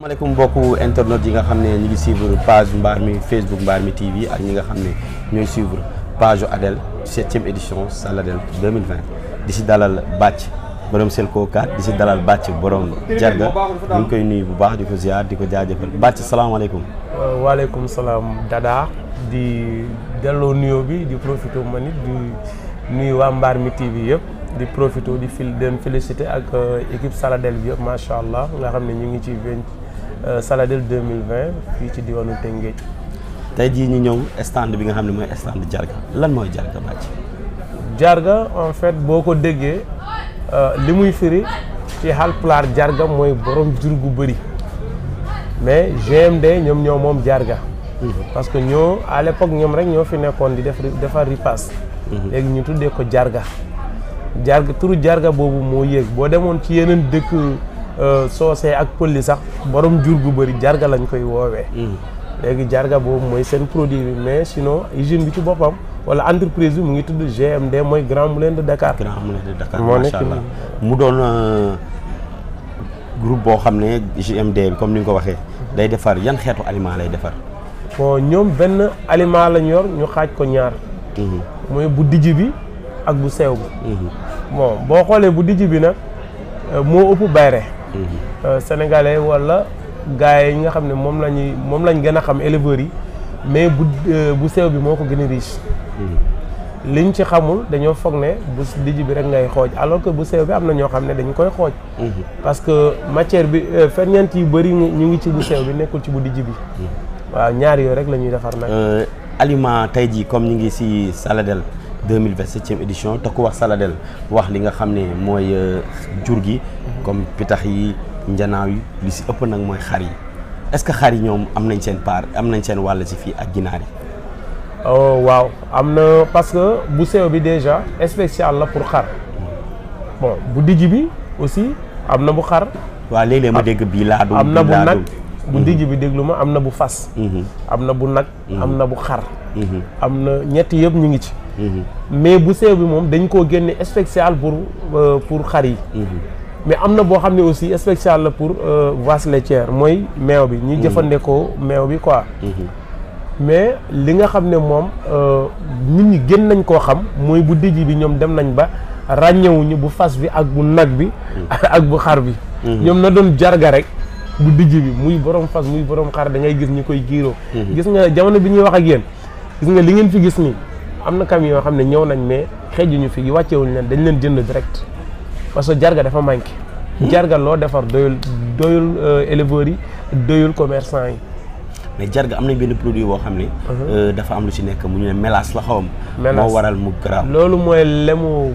Assalamualaikum mbokku internet yi nga xam ne ñu ngi suivre page Mbar mi Facebook Mbar mi TV ak ñi nga xam ne ñooy suivre page Adel 7e édition Saladel 2020 di si dalal Bathie borom Selko 4 di si dalal Bathie borom Jarga ñu ngi koy nuyu bu baax di ko ziar di ko jaajëfal Bathie salaamaaleykum. waaleykum salaam Dada di delloo nuyoo bi di profité ma nit di nuyu waa Mbar mi TV yëpp di profité di den félicité ak équipe Saladel bi yëpp macha allah nga xam ne ñu ngi ci Saladel 2020 fii ci diwaanu Tëngéej. tey jii ñu ñëw stand bi nga xam ne mooy stand Jarga lan mooy Jarga Bathie. Jarga en fait boo ko déggee li muy firi ci Haalpulaar Jarga mooy borom jur gu bëri mais GMD ñoom ñoo moom Jarga. parce que ñoo à l'époque ñoom rek ñoo fi nekkoon di defar ripaas. léegi ñu tuddee ko Jarga. Jarga turu Jarga boobu moo yéeg boo demoon ci yeneen dëkk soosee ak pël yi sax borom jur gu bëri Jarga lañ koy woowee. léegi Jarga boobu mooy seen produit bi mais sinon usine bi ci boppam wala entreprise bi mu ngi tudd GMD mooy Grand Moulin de Dakar. Grand Moulin de Dakar macha allah mu doon groupe boo xam ne GMD bi comme ni nga ko waxee. day defar yan xeetu aliment lay defar. bon ñoom benn aliment lañ yor ñu xaaj ko ñaar. mooy bu dijj bi ak bu sew bi. bon boo xoolee bu dijj bi nag moo ëpp bayre sénégalais wala gars yi nga xam ne moom lañ gën a xam éleveurs yi mais bu sew bi moo ko gën a riche. liñ ci xamul dañoo foog ne bu dijj bi rek ngay xooj alors que bu sew bi am na ñoo xam ne dañu koy xooj. parce que matière bi ferñeent yu bëri ñu ngi ci bu sew bi nekkul ci bu dijj bi. waaw ñaar yooyu rek la ñuy defar nag. aliment tey jii comme ñu ngi si Saladel 2027e édition te ku wax Saladel wax li nga xam ne mooy jur gi comme pitax yi njanaaw yi li si ëpp nag mooy xar yi est-ce que xar yi ñoom am nañ seen part am nañ seen wàll si fii ak ginaar yi. waaw am na parce que bu sew bi déjà spécial la pour xar bon bu dijj bi aussi am na bu xar. waaw léeg-léeg ma dégg bii laadum am na bu nag bu dijj bi déglu ma am na bu fas. am na bu nag. am na bu xar. am na ñetti yëpp ñu ngi ci. mais bu sew bi moom dañ koo génne spécial pour xar yi. mais am na boo xam ne aussi spécial la pour vache laitière mooy meew bi ñuy jëfandikoo meew bi quoi. mais li nga xam ne moom nit ñi gën nañ koo xam mooy bu dijj bi ñoom dem nañ ba ràññewuñu bu fas bi ak bu nag bi. ak bu xar bi. ñoom na doon Jarga rek. bu dijj bi muy borom fas muy borom xar da ngay gis ñi koy giiroo. gis nga jamono bi ñuy wax ak yéen gis nga li ngeen fi gis nii am na camion yoo xam ne ñëw nañ mais xeejuñu fi wàccewuñ leen dañ leen jënd direct parce que Jarga dafa manqué. Jarga loo defar doyul éleveurs yi doyul commerçant yi. mais Jarga am nañ benn produit boo xam ne. dafa am lu ci nekk mu ñu ne mélasse la xawam. moo waral mu garaaw. loolu mooy lemu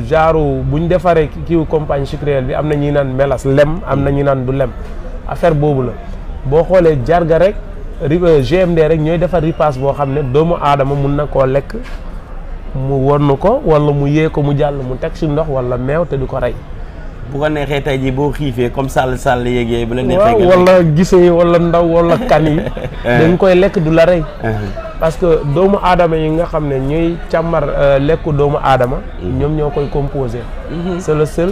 genre bu ñu defaree kiiwu compagnie sucrière bi am na ñuy naan mélasse lem am na ñuy naan du lem. affaire boobu la boo xoolee Jarga rek GMD rek ñooy defar ripaas boo xam ne doomu aadama mun na koo lekk mu wonn ko wala mu yee ko mu jàll mu teg si ndox wala meew te du ko rey. bu ko neexee tey jii boo xiifee comme sàll yeegee bu la neexee. waaw wala gisee wala ndaw wala kan yi. dañ koy lekk du la rey. parce que doomu aadama yi nga xam ne ñuy càmmar lekku doomu aadama. ñoom ñoo koy composé. c'est le seul.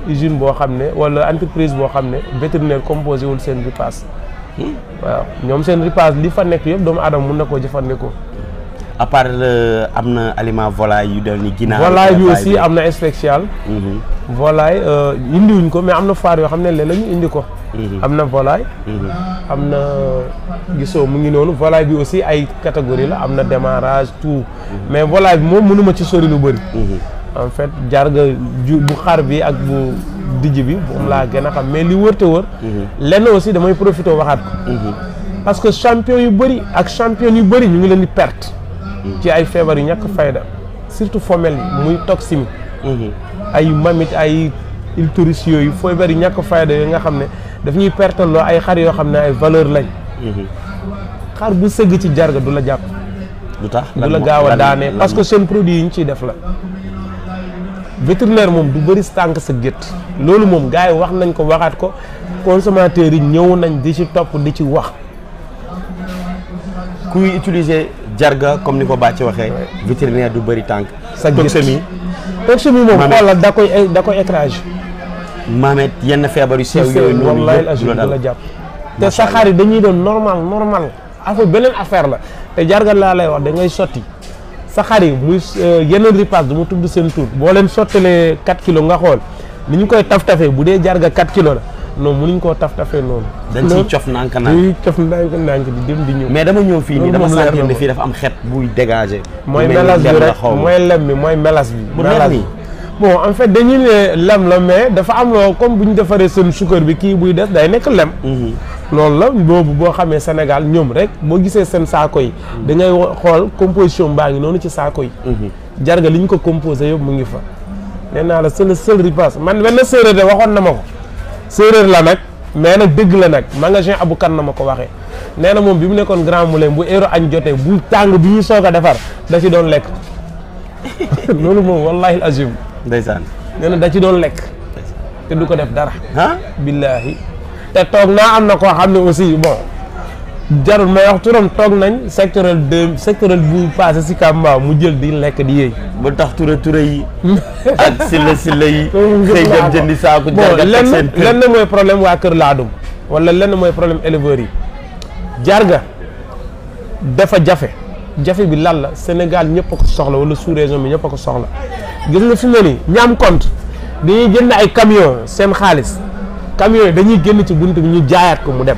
usine boo xam ne wala entreprise boo xam ne vétérinaire composé wul seen ripaas. waaw ñoom seen ripaas li fa nekk yëpp doomu aadama mun na koo jëfandikoo. à part am na aliment volaille yu del ni ginaar. volaille bi aussi am na spécial. volaille indiwuñ ko mais am na faar yoo xam ne léeg-léeg ñu indi ko. am na volaille. am na gisoo mu ngi noonu volaille bi aussi ay catégorie la am na démarrage tout mais volaille bi moom mënuma ci sori lu bëri. en fait Jarga bu xar bi ak bu dijj bi moom laa gën a xam mais li wër te wër. lenn aussi damay profité waxaat ko. parce que champion yu bëri ak champion yu bëri ñu ngi leen di perte. ci ay feebar yu ñàkk fayda surtout femelle yi muy toxine. ay mamit ay iltoris yooyu feebar yu ñàkk fayda yooyu nga xam ne daf ñuy perte loo ay xar yoo xam ne ay valeur lañ. xar bu sëgg ci Jarga du la jàpp. du tax du la gaaw a daane parce que seen produit yi ñu ciy def la. vétérinaire moom du bëri tànk sa gétt loolu moom gars yi wax nañ ko waxaat ko consommateurs yi ñëw nañ di ci topp di ci wax. kuy utiliser Jarga comme ni ko Bathie waxee. vétérinaire du bëri tànk. sa gétt toxémie moom xoolal da koy écrage. Mamet yenn feebar yu sew yooyu noonu wallahi du la jàpp te sa xar yi dañuy doon normal affaire beneen affaire la te jarga laa lay wax da ngay sotti sa xar yi muy yeneen ripaas du ma tudd seen tur boo leen sottalee 4 kilos nga xool ni ñu koy taf-tafee bu dee jarga 4 kilos la non mënuñ koo taf-tafee noonu dañ ciy cof ndànk-ndànk di cof ndànk di dem di ñëw mais dama ñëw fii nii dama sentir ne fii dafa am xet buy dégager mooy mélas bi rek mooy lem bi mooy mélas bi bu neex nii bon en fait dañuy ne lem la mais dafa am loo comme bu ñu defaree seen suukar bi kii buy des day nekk lem loolu la boobu boo xamee Sénégal ñoom rek boo gisee seen saako yi da ngay xool composition baa ngi noonu ci saako yi jarga li ñu ko composé yëpp mu ngi fa nee naa la c'est le seul ripaas man benn séeréer de waxoon na ma ko séeréer la nag mais nag dëgg la nag magasin Abou Kane na ma ko waxee nee na moom bi mu nekkoon Grand Moulin bu heure añ jotee bu tàng bi ñuy soog a defar da ci doon lekk loolu moom wallahi azim ndeysaan nee na da ci doon lekk te du ko def dara billaahi te toog naa am na koo xam ne aussi bon jarul may wax turam toog nañ sectoriel bu passé si Kamba mu jël di lekk di yéey bu tax ture yi ak silla yi xëy dem jëndi saako jarga lenn mooy problème waa Kër Laadum wala lenn mooy problème éleveurs yi jarga dafa jafe bi lan la Sénégal ñëpp a ko soxla wala sous région bi ñëpp a ko soxla gis nga fi mu ne nii ñaam compte dañuy jënd ay camion seen xaalis camion yi dañuy génn ci bunt bi ñu jaayaat ko mu dem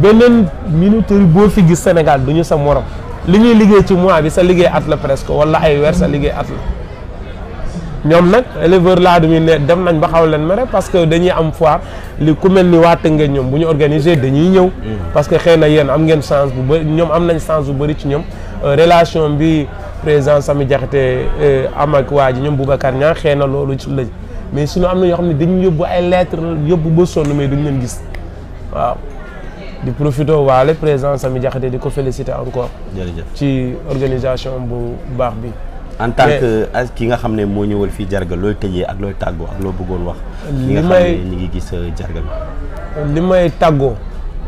beneen minuterie boo fi gis Sénégal du ñu sa morom li ñuy liggéey ci mois bi sa liggéey at la presque wala ay weer sa liggéey at la ñoom nag éleveur laa dumi ne dem nañ ba xaw leen mere parce que dañuy am foire li ku mel ni waa Tëngéej ñoom bu ñu organiser dañuy ñëw parce que xëy na yéen am ngeen chance bu bëri ñoom am nañ chance bu bëri ci ñoom relation bi président Samy Diakhaté am ak waa ji ñoom Boubacar Niang xëy na loolu ci la mais sinon am na ñoo xam ne dañu yóbbu ay lettres yóbbu ba sonn mais duñ leen gis waaw di profité waale président Samy Diakhaté di ko féliciter encore jërëjëf ci organisation bu baax bi en tant que ki nga xam ne moo ñëwal fii jarga looy tëjee ak looy tàggoo ak loo bëggoon wax li nga xam ne ñu ngi gis jarga bi li may tàggoo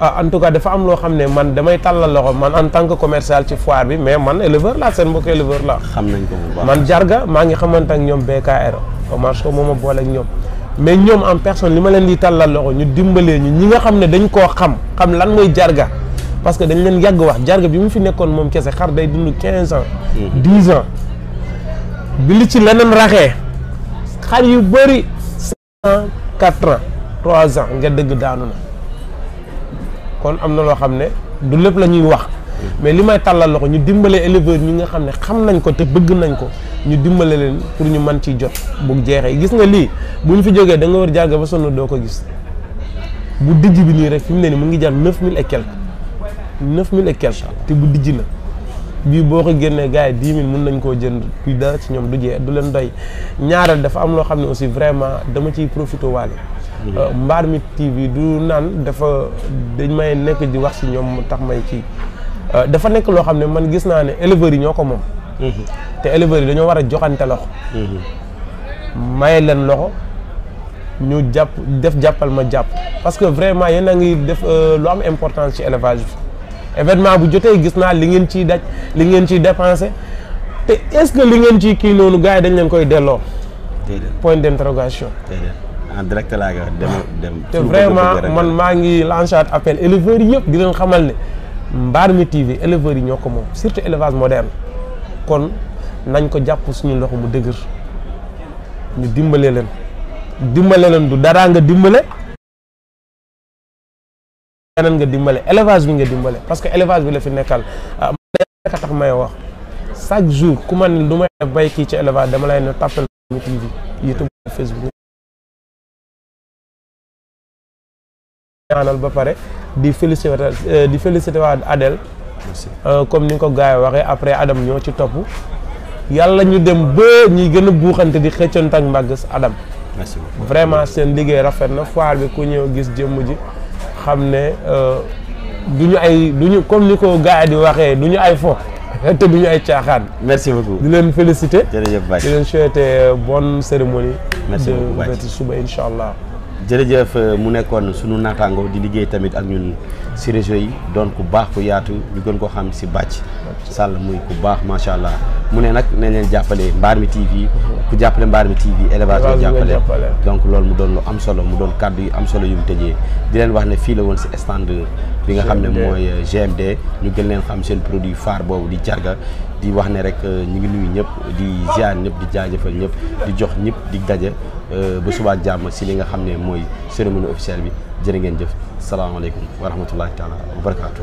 en tout cas dafa am loo xam ne man damay tàllal loxo man en tant que commercial ci foire bi mais man éleveur laa seen mbokk éleveur laa xam nañ ko bu baax man jarga maa ngi xamante ak ñoom BKR marché ko moom a boole ak ñoom mais ñoom en personne li ma leen di tàllal loxo ñu dimbalee ñu ñi nga xam ne dañ koo xam lan mooy jarga parce que dañ leen yàgg wax jarga bi mu fi nekkoon moom kese xar day dund 15 ans 10 ans bi li ci leneen raxee xar yu bëri 5 ans 4 ans 3 ans nga dëgg daanu na kon am na loo xam ne du lépp la ñuy wax mais li may tàllal loxo ñu dimbale éleveurs ñi nga xam ne xam nañ ko te bëgg nañ ko ñu dimbale leen pour ñu mën ciy jot bu jeexee gis nga lii bu ñu fi jógee da nga war jarga ba sonn doo ko gis bu dijj bi nii rek fi mu ne nii mu ngi jar 9000 et quelque 9000 et quelque te bu dijj na bii boo ko génnee gars yi 10 000 mun nañ koo jënd puis dara ci ñoom du jeex du leen doy ñaareel dafa am loo xam ne aussi vraiment dama ciy profité waale Mbarmi TV du naan dafa dañ may nekk di wax ci ñoom mu tax may kii dafa nekk loo xam ne man gis naa ne éleveurs yi ñoo ko moom te éleveurs yi dañoo war a joxante loxo maye leen loxo ñu def jàppal ma jàpp parce que vraiment yéen a ngi def lu am importance ci élevage bi événement bu jotee gis naa li ngeen ciy daj li ngeen ciy dépensé te est-ce que li ngeen ciy kii noonu gars yi dañ leen koy delloo point d'interrogation en direct laa dem te vraiment man maa ngi lancé appel éleveurs yi yëpp di leen xamal ne Mbarmi TV éleveurs yi ñoo ko moom surtout élevage moderne kon nañ ko jàpp suñu loxo mu dëgër ñu dimbale leen du dara nga dimbale keneen nga dimbale élevage bi nga dimbale parce que élevage bi la fi nekkal ka tax may wax chaque jour ku ma ne du may bay kii ci élevage dama lay ne tàppal Mbarmi TV YouTube Facebook ñaanal ba pare di féliciter waa Adel comme ni nga ko gars yi waxee après Adam ñoo ci topp yàlla ñu dem ba ñuy gën a buuxante di xëccante ak mbagg Adam vraiment seen liggéey rafet na foire bi ku ñëw gis jëmm ji xam ne duñu comme ni ko gars yi di waxee duñu ay fo te duñu ay caaxaan. Merci beaucoup di leen féliciter jërëjëf Baye di leen souhaiter bonne cérémonie merci beaucoup Baye de suba incha allah. jërëjëf mu nekkoon sunu naataango di liggéey tamit ak ñun si réseau yi doon ku baax ku yaatu ñu gën ko xam si Bathie Sall muy ku baax macha allah mu ne nag nañ leen jàppale Mbarmi TV ku jàppale Mbarmi TV élevage la jàppale donc loolu mu doon lu am solo mu doon kàddu yu am solo yu mu tëjee di leen wax ne fii la woon si stand bi nga xam ne mooy GMD ñu gën leen xam seen produit phare boobu di jarga di wax ne rek ñu ngi nuyu ñëpp di ziar ñëpp di jaajëfal ñëpp di jox ñëpp di daje ba suba ak jàmm si li nga xam ne mooy cérémonie officielle bi jërë ngeen jëf salaamaaleykum wa rahmatullahi taala wa barakaatu.